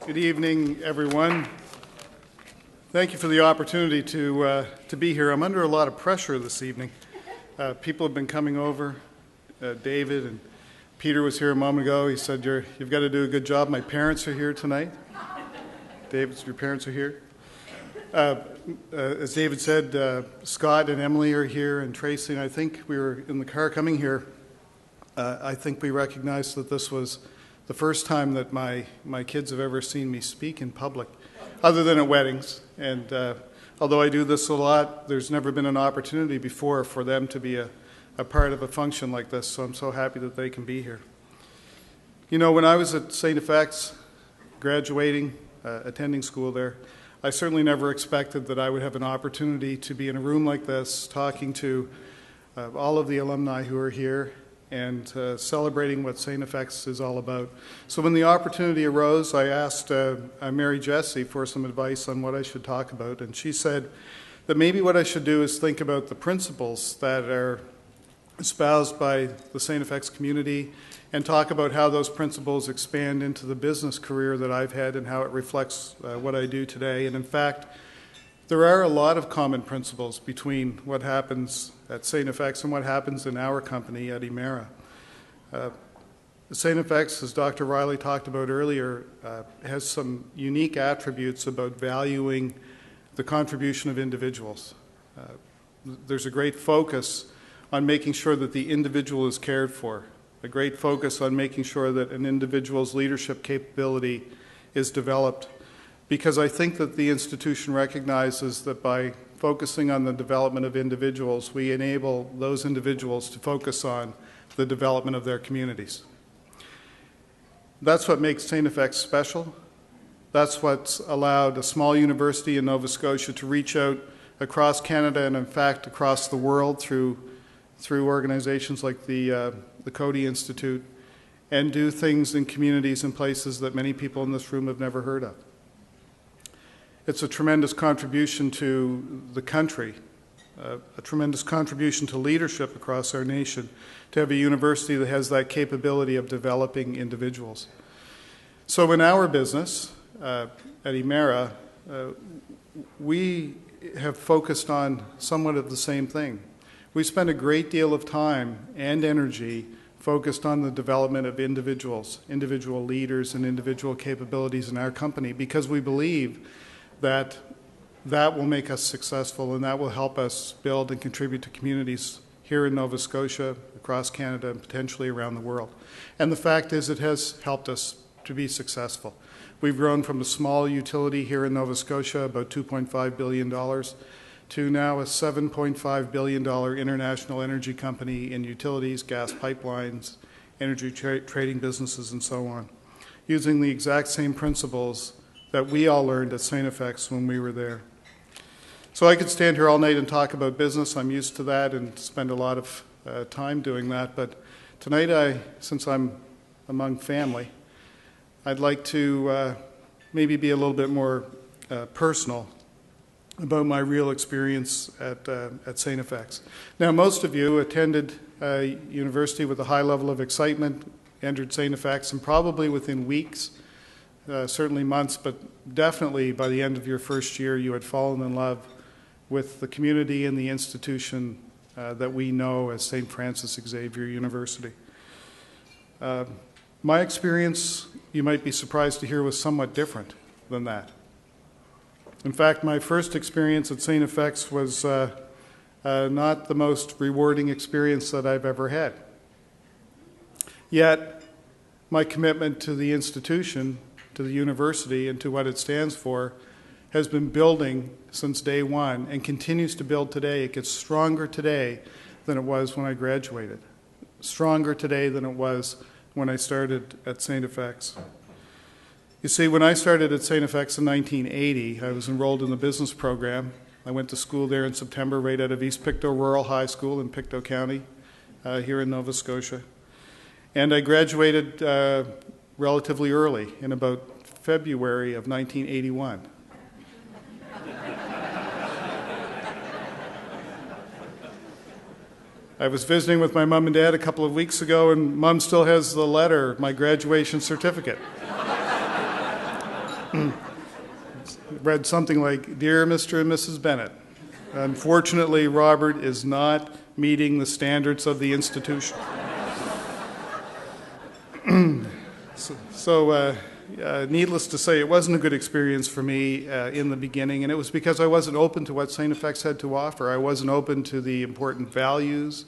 Good evening, everyone. Thank you for the opportunity to be here. I'm under a lot of pressure this evening. People have been coming over. David and Peter was here a moment ago. He said, you've got to do a good job. My parents are here tonight. David, your parents are here. As David said, Scott and Emily are here, and Tracy, and I think we were in the car coming here. I think we recognized that this was the first time that my kids have ever seen me speak in public, other than at weddings. And although I do this a lot, there's never been an opportunity before for them to be a part of a function like this, so I'm so happy that they can be here. You know, when I was at StFX, graduating, attending school there, I certainly never expected that I would have an opportunity to be in a room like this, talking to all of the alumni who are here, and celebrating what StFX is all about. So when the opportunity arose, I asked Mary Jessie for some advice on what I should talk about, and she said that maybe what I should do is think about the principles that are espoused by the StFX community and talk about how those principles expand into the business career that I've had and how it reflects what I do today. And in fact, there are a lot of common principles between what happens at StFX and what happens in our company at Emera. StFX, as Dr. Riley talked about earlier, has some unique attributes about valuing the contribution of individuals. There's a great focus on making sure that the individual is cared for, a great focus on making sure that an individual's leadership capability is developed, because I think that the institution recognizes that by focusing on the development of individuals, we enable those individuals to focus on the development of their communities. That's what makes StFX special. That's what's allowed a small university in Nova Scotia to reach out across Canada and, in fact, across the world through organizations like the Kehoe Institute, and do things in communities and places that many people in this room have never heard of. It's a tremendous contribution to the country, a tremendous contribution to leadership across our nation, to have a university that has that capability of developing individuals. So in our business at Emera, we have focused on somewhat of the same thing. We spend a great deal of time and energy focused on the development of individuals, individual leaders, and individual capabilities in our company, because we believe that will make us successful, and that will help us build and contribute to communities here in Nova Scotia, across Canada, and potentially around the world. And the fact is, it has helped us to be successful. We've grown from a small utility here in Nova Scotia, about $2.5 billion, to now a $7.5 billion international energy company in utilities, gas pipelines, energy trading businesses, and so on, using the exact same principles that we all learned at StFX when we were there. So I could stand here all night and talk about business. I'm used to that and spend a lot of time doing that. But tonight, since I'm among family, I'd like to maybe be a little bit more personal about my real experience at StFX. Now, most of you attended university with a high level of excitement, entered StFX, and probably within weeks, certainly months, but definitely by the end of your first year, you had fallen in love with the community and the institution that we know as St. Francis Xavier University. My experience, you might be surprised to hear, was somewhat different than that. In fact, my first experience at StFX was not the most rewarding experience that I've ever had. Yet, my commitment to the institution, to the university, and to what it stands for has been building since day one and continues to build today. It gets stronger today than it was when I graduated, stronger today than it was when I started at StFX. You see, when I started at StFX in 1980, I was enrolled in the business program. I went to school there in September, right out of East Pictou Rural High School in Pictou County, here in Nova Scotia. And I graduated relatively early, in about February of 1981. I was visiting with my mom and dad a couple of weeks ago, and Mom still has the letter, my graduation certificate. read something like, "Dear Mr. and Mrs. Bennett, unfortunately, Robert is not meeting the standards of the institution." So, needless to say, it wasn't a good experience for me in the beginning, and it was because I wasn't open to what StFX had to offer. I wasn't open to the important values,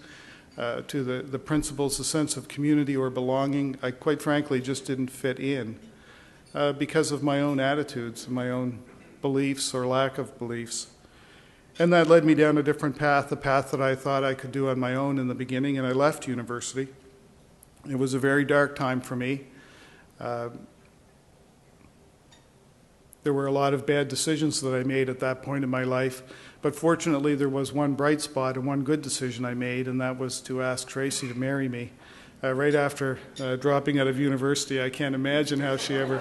to the principles, the sense of community or belonging. I quite frankly just didn't fit in because of my own attitudes, my own beliefs or lack of beliefs. And that led me down a different path, a path that I thought I could do on my own in the beginning, and I left university. It was a very dark time for me. There were a lot of bad decisions that I made at that point in my life, but fortunately there was one bright spot and one good decision I made, and that was to ask Tracy to marry me. Right after dropping out of university, I can't imagine how she ever...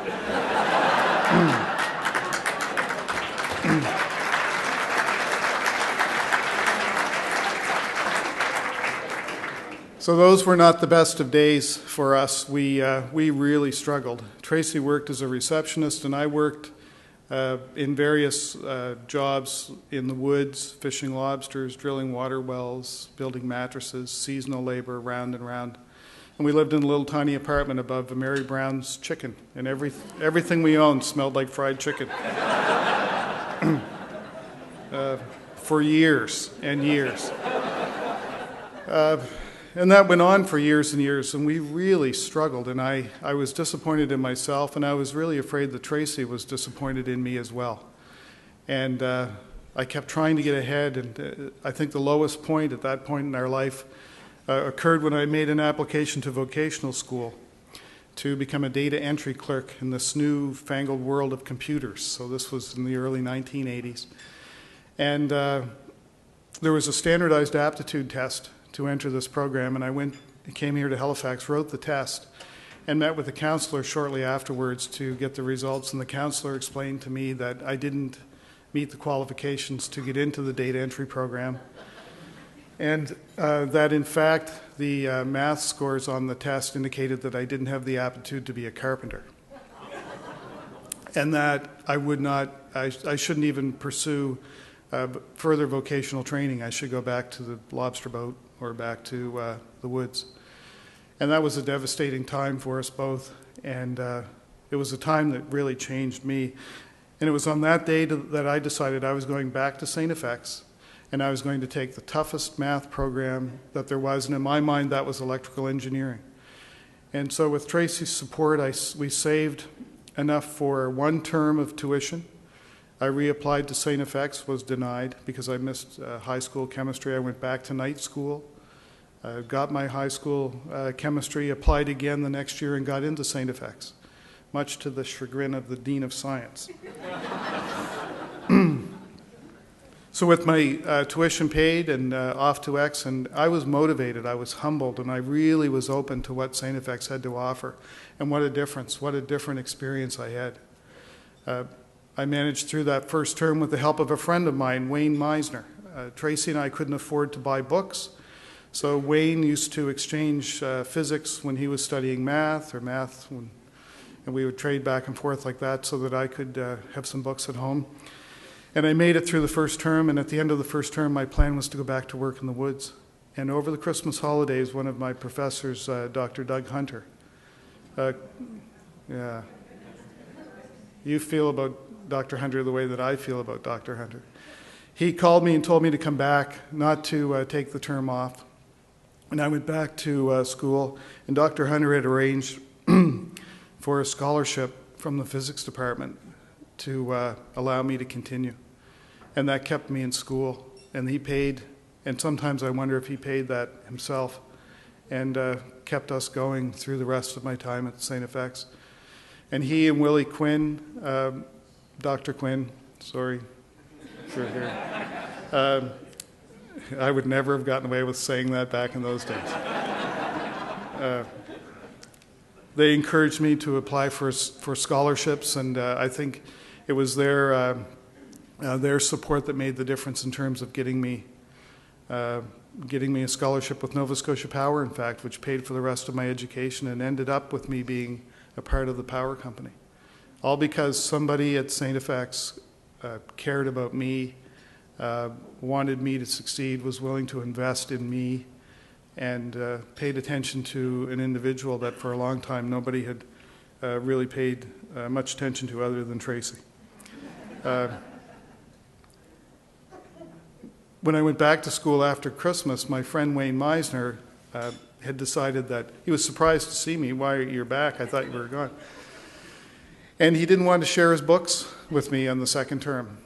So those were not the best of days for us. We really struggled. Tracy worked as a receptionist, and I worked in various jobs in the woods, fishing lobsters, drilling water wells, building mattresses, seasonal labor, round and round. And we lived in a little tiny apartment above Mary Brown's Chicken, and everything we owned smelled like fried chicken. For years and years. And that went on for years and years, and we really struggled, and I was disappointed in myself, and I was really afraid that Tracy was disappointed in me as well. And I kept trying to get ahead, and I think the lowest point at that point in our life occurred when I made an application to vocational school to become a data entry clerk in this new-fangled world of computers. So this was in the early 1980s. And there was a standardized aptitude test to enter this program, and I came here to Halifax, wrote the test, and met with the counselor shortly afterwards to get the results, and the counselor explained to me that I didn't meet the qualifications to get into the data entry program, and that in fact the math scores on the test indicated that I didn't have the aptitude to be a carpenter, and that I shouldn't even pursue further vocational training. I should go back to the lobster boat or back to the woods. And that was a devastating time for us both, and it was a time that really changed me. And it was on that day that I decided I was going back to StFX, and I was going to take the toughest math program that there was, and in my mind that was electrical engineering. And so with Tracy's support, we saved enough for one term of tuition. I reapplied to StFX, was denied because I missed high school chemistry. I went back to night school, got my high school chemistry, applied again the next year, and got into StFX, much to the chagrin of the Dean of Science. So with my tuition paid and off to X, and I was motivated, I was humbled, and I really was open to what StFX had to offer. And what a difference, what a different experience I had. I managed through that first term with the help of a friend of mine, Wayne Meisner. Tracy and I couldn't afford to buy books, so Wayne used to exchange physics when he was studying math, or math, and we would trade back and forth like that so that I could have some books at home. And I made it through the first term, and at the end of the first term, my plan was to go back to work in the woods. And over the Christmas holidays, one of my professors, Dr. Doug Hunter, yeah, you feel about Dr. Hunter the way that I feel about Dr. Hunter. He called me and told me to come back, not to take the term off. And I went back to school, and Dr. Hunter had arranged for a scholarship from the physics department to allow me to continue. And that kept me in school. And he paid, and sometimes I wonder if he paid that himself, and kept us going through the rest of my time at StFX. And he and Willie Quinn, Dr. Quinn, sorry, for here. I would never have gotten away with saying that back in those days. They encouraged me to apply for scholarships, and I think it was their support that made the difference in terms of getting me a scholarship with Nova Scotia Power, in fact, which paid for the rest of my education and ended up with me being a part of the power company. all because somebody at StFX cared about me, wanted me to succeed, was willing to invest in me, and paid attention to an individual that for a long time nobody had really paid much attention to other than Tracy. When I went back to school after Christmas, my friend Wayne Meisner had decided that he was surprised to see me. Why, you're back? I thought you were gone. And he didn't want to share his books with me on the second term.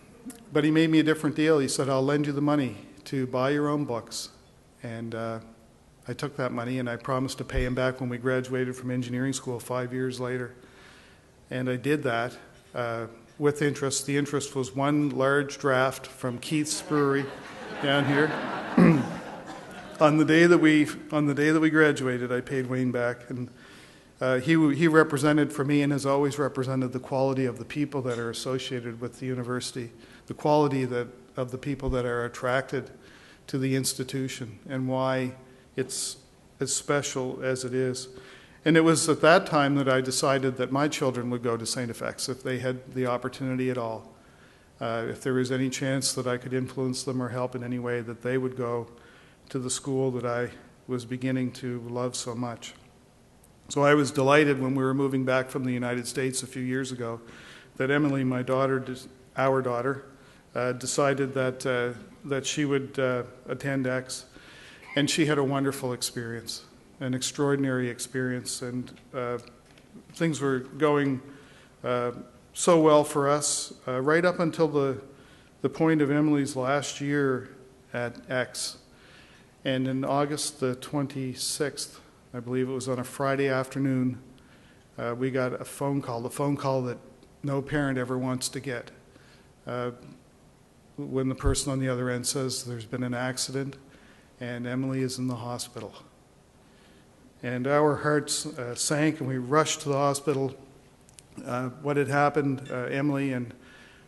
But he made me a different deal. He said, I'll lend you the money to buy your own books. And I took that money and I promised to pay him back when we graduated from engineering school 5 years later. And I did that with interest. The interest was one large draft from Keith's Brewery down here. On the day that we graduated, I paid Wayne back, and he represented for me and has always represented the quality of the people that are associated with the university, the quality of the people that are attracted to the institution, and why it's as special as it is. And it was at that time that I decided that my children would go to StFX if they had the opportunity at all. If there was any chance that I could influence them or help in any way, that they would go to the school that I was beginning to love so much. So I was delighted when we were moving back from the United States a few years ago that Emily, my daughter, our daughter, decided that she would attend X, and she had a wonderful experience, an extraordinary experience, and things were going so well for us right up until the point of Emily's last year at X. And in August the 26th, I believe it was on a Friday afternoon, we got a phone call that no parent ever wants to get. When the person on the other end says there's been an accident and Emily is in the hospital. And our hearts sank and we rushed to the hospital. What had happened, Emily and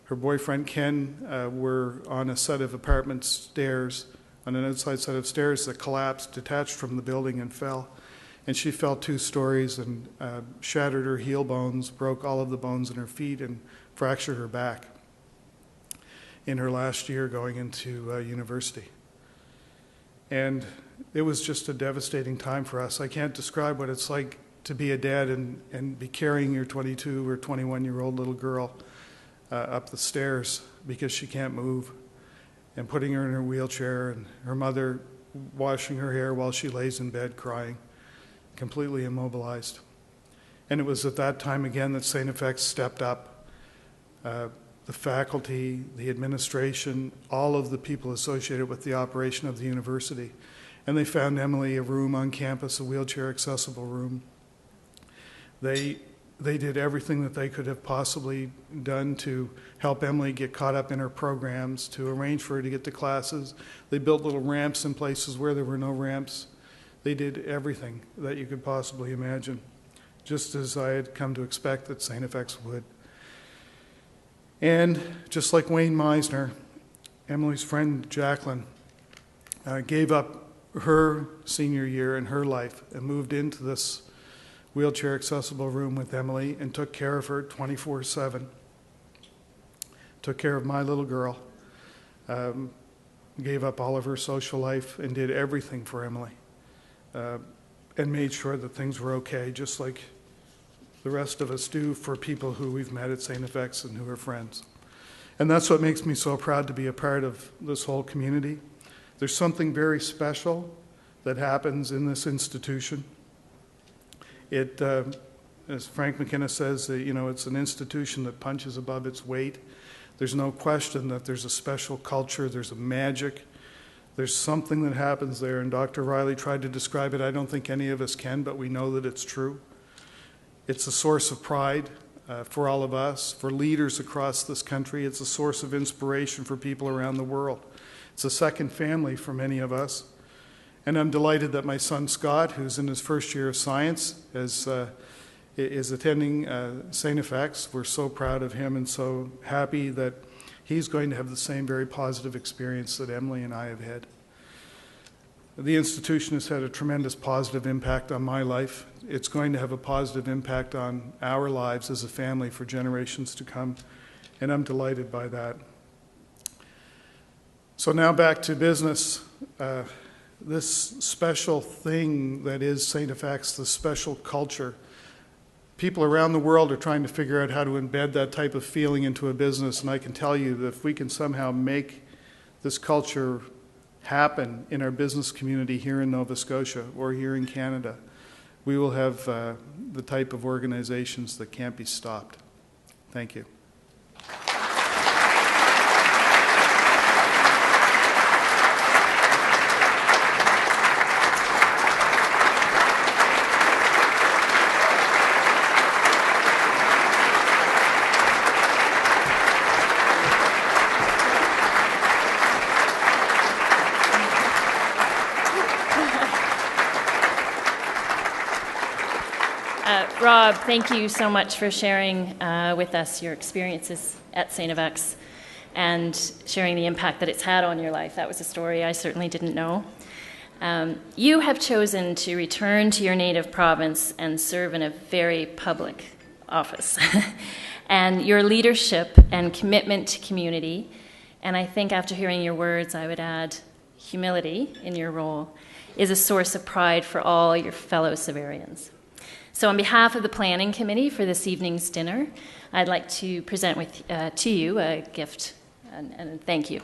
her boyfriend Ken were on a set of apartment stairs, on an outside set of stairs that collapsed, detached from the building and fell. And she fell 2 stories and shattered her heel bones, broke all of the bones in her feet, and fractured her back in her last year going into university. And it was just a devastating time for us. I can't describe what it's like to be a dad and be carrying your 22 or 21-year-old little girl up the stairs because she can't move, and putting her in her wheelchair, and her mother washing her hair while she lays in bed crying, completely immobilized. And it was at that time again that StFX stepped up. The faculty, the administration, all of the people associated with the operation of the university. And they found Emily a room on campus, a wheelchair-accessible room. They did everything that they could have possibly done to help Emily get caught up in her programs, to arrange for her to get to classes. They built little ramps in places where there were no ramps. They did everything that you could possibly imagine, just as I had come to expect that StFX would. And just like Wayne Meisner, Emily's friend Jacqueline gave up her senior year in her life and moved into this wheelchair-accessible room with Emily and took care of her 24/7. Took care of my little girl, gave up all of her social life and did everything for Emily, and made sure that things were okay, just like the rest of us do for people who we've met at StFX and who are friends. And that's what makes me so proud to be a part of this whole community. There's something very special that happens in this institution. It, as Frank McKenna says, it's an institution that punches above its weight. There's no question that there's a special culture, there's a magic, there's something that happens there, and Dr. Riley tried to describe it. I don't think any of us can, but we know that it's true. It's a source of pride for all of us, for leaders across this country. It's a source of inspiration for people around the world. It's a second family for many of us. And I'm delighted that my son Scott, who's in his first year of science, is attending StFX. We're so proud of him and so happy that he's going to have the same very positive experience that Emily and I have had. The institution has had a tremendous positive impact on my life. It's going to have a positive impact on our lives as a family for generations to come, and I'm delighted by that. So now back to business. This special thing that is StFX, the special culture, people around the world are trying to figure out how to embed that type of feeling into a business, and I can tell you that if we can somehow make this culture happen in our business community here in Nova Scotia or here in Canada, we will have the type of organizations that can't be stopped. Thank you. Rob, thank you so much for sharing with us your experiences at StFX and sharing the impact that it's had on your life. That was a story I certainly didn't know. You have chosen to return to your native province and serve in a very public office. And your leadership and commitment to community, and I think after hearing your words, I would add humility in your role, is a source of pride for all your fellow Savarians. So on behalf of the Planning Committee for this evening's dinner, I'd like to present to you a gift and thank you.